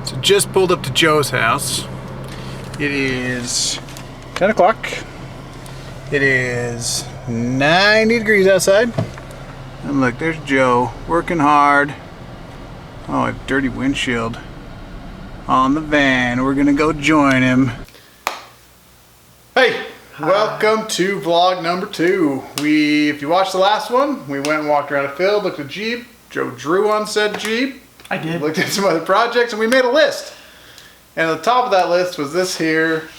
So just pulled up to Joe's house. It is 10 o'clock. It is 90 degrees outside. And look, there's Joe working hard. Oh, a dirty windshield on the van. We're gonna go join him. Hey, welcome to vlog number 2. If you watched the last one, we went and walked around a field, looked at Jeep. Joe drew on said Jeep. I did. Looked at some other projects and we made a list. And at the top of that list was this here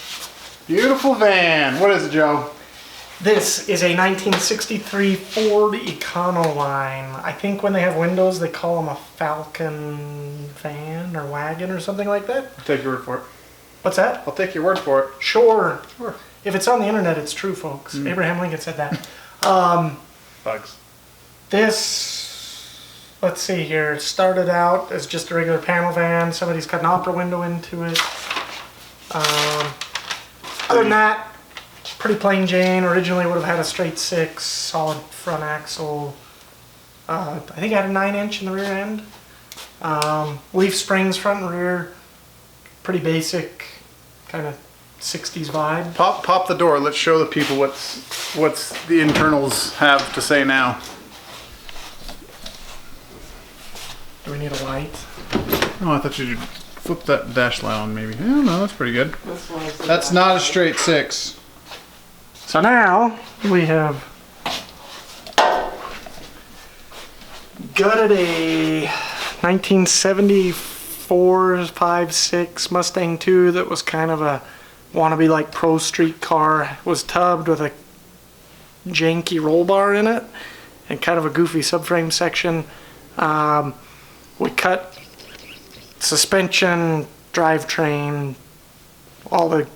beautiful van. What is it, Joe? This is a 1963 Ford Econ-low-line. I think when they have windows, they call them a Falcon van or wagon or something like that. I'll take your word for it. What's that? I'll take your word for it. Sure. Sure. If it's on the internet, it's true, folks. Abraham Lincoln said that. Bugs. This, let's see here, it started out as just a regular panel van. Somebody's cut an opera window into it. Other than that, pretty plain Jane. Originally would have had a straight 6, solid front axle. I think it had a 9-inch in the rear end. Leaf springs front and rear. Pretty basic, kind of 60s vibe. Pop the door. Let's show the people what's the internals have to say now. Do we need a light? Oh, I thought you'd flip that dash light on maybe. I don't know, that's pretty good. That's not a straight 6. So now we have gutted a 1974 5.6 Mustang II that was kind of a wannabe like pro street car. It was tubbed with a janky roll bar in it and kind of a goofy subframe section. We cut suspension, drivetrain, all the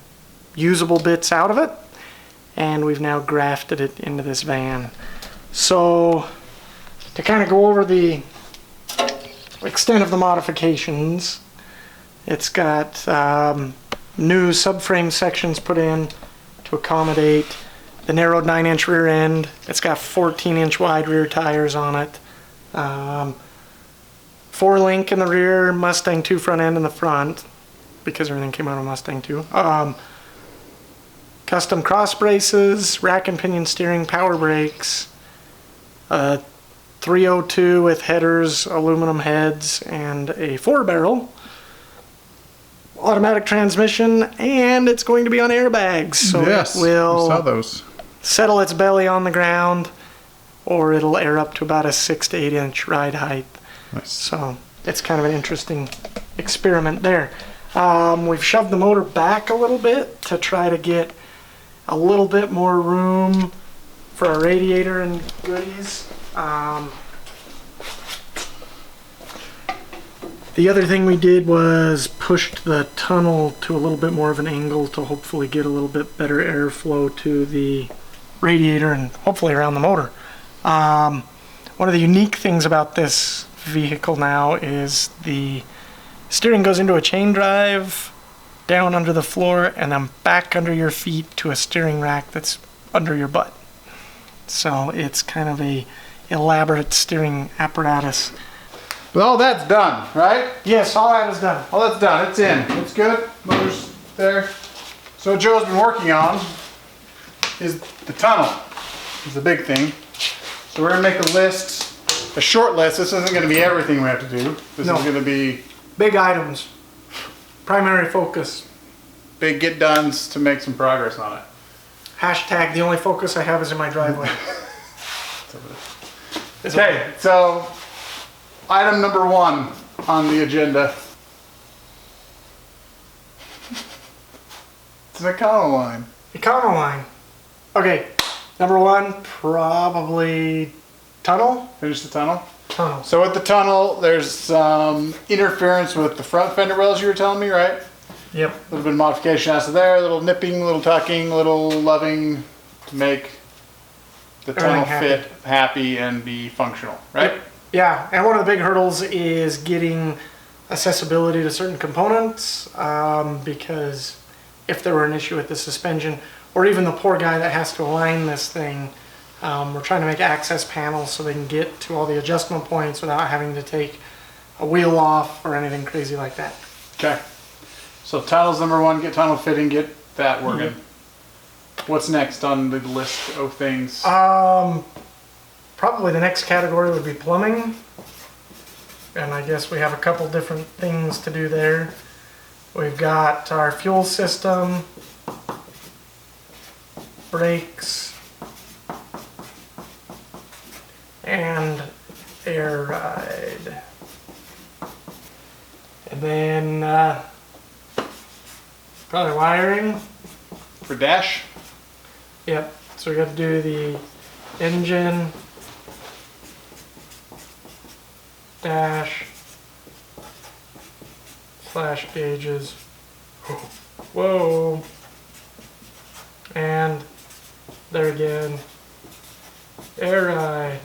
usable bits out of it, and we've now grafted it into this van. So to kind of go over the extent of the modifications, it's got new subframe sections put in to accommodate the narrowed 9-inch rear end. It's got 14-inch wide rear tires on it. 4-link in the rear, Mustang 2 front end in the front, because everything came out of Mustang 2. Custom cross braces, rack and pinion steering, power brakes, 302 with headers, aluminum heads, and a 4-barrel. Automatic transmission, and it's going to be on airbags, so yes, it will I saw those. Settle its belly on the ground, or it'll air up to about a 6 to 8 inch ride height. Nice. So it's kind of an interesting experiment there. We've shoved the motor back a little bit to try to get a little bit more room for our radiator and goodies. The other thing we did was pushed the tunnel to a little bit more of an angle to hopefully get a little bit better airflow to the radiator and hopefully around the motor. One of the unique things about this vehicle now is the steering goes into a chain drive, down under the floor, and then back under your feet to a steering rack that's under your butt. So it's kind of a elaborate steering apparatus. But all that's done, right? Yes, all that is done. All that's done. It's in. It's good. Motor's there. So what Joe's been working on is the tunnel. Is the big thing. So we're going to make a list, a short list. This isn't going to be everything we have to do. This is going to be big items. Primary focus. Big get-dones to make some progress on it. Hashtag the only focus I have is in my driveway. Okay, so item number 1 on the agenda. It's an Econ-low-line. Econ-low-line. Okay, number 1, probably tunnel. Finish the tunnel. Tunnel. So with the tunnel, there's some interference with the front fender wells you were telling me, right? Yep. A little bit of modification as to there, a little nipping, a little tucking, a little loving to make the tunnel fit happy and be functional, right? Yep. Yeah, and one of the big hurdles is getting accessibility to certain components, because if there were an issue with the suspension, or even the poor guy that has to align this thing, we're trying to make access panels so they can get to all the adjustment points without having to take a wheel off or anything crazy like that. Okay. So tunnels number one, get tunnel fitting, get that working. What's next on the list of things? Probably the next category would be plumbing. And I guess we have a couple different things to do there. We've got our fuel system, brakes, and air ride. And then probably wiring. For dash? Yep. So we got to do the engine, dash, flash gauges. Whoa. And there again. Air ride.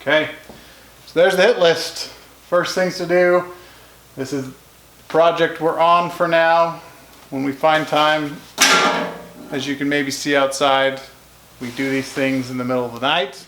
Okay. So there's the hit list. First things to do. This is the project we're on for now. When we find time, as you can maybe see outside, we do these things in the middle of the night.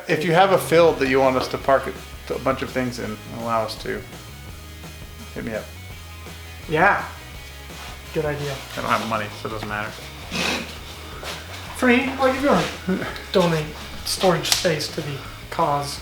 If you have a field that you want us to park a bunch of things in and allow us to, hit me up. Yeah. Good idea. I don't have money, so it doesn't matter. Free, like if you want to donate storage space to the cause.